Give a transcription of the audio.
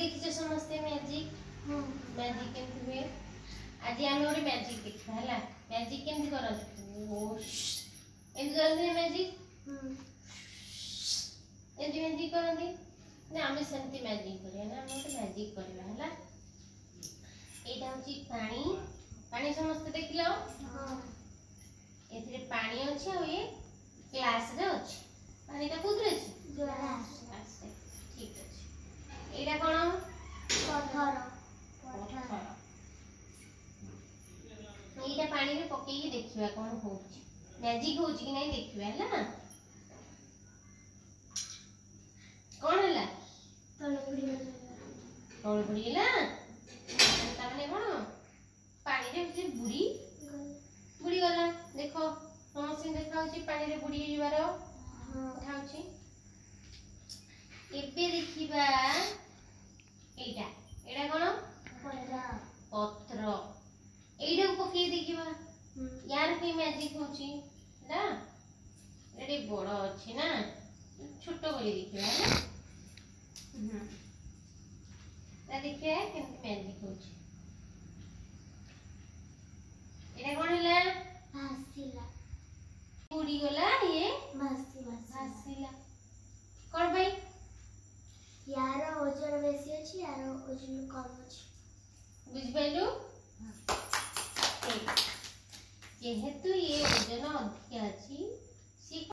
देखिए समस्ते magic magic केमती हुए आज आम गोटे मैजिक देखा है मैजिक केमती करते मैजिक एमती मैजिक करते ना आम सेमती मैजिक करिया ना आम गोटे मैजिक करवा है एटा होची पानी पानी समस्त देखिलो एथिरे पानी अछि आ ये ग्लास रे अछि पानी ता कुदरे अछि ग्लास ठीक अछि एटा कोन पत्थर एटा पानी रे पकेई के देखिबा कोन होउची मैजिक होउची कि नहीं देखिबा हैला कोन हैला तळे बुड़ी गेला ता माने कोन पानी रे जे बुड़ी गला देखो समस्त देखा होची पानी रे बुड़ी जीवारो देखा होची एबे देखिबा एटा एटा कोन पत्र एटा पकेई देखिबा यार की मैजिक होची ना एडी बड़ अछि ना छोटो करी देखिबा ना ता देखिए केमती मैजिक होची एटा कोन हैला बुड़ी गला ये भासीला कोन भाई यार ओजन बेसी अछि यार ओजन कम अछि बुझ पाइलु जेहेतु ये ओजन अधिक अछि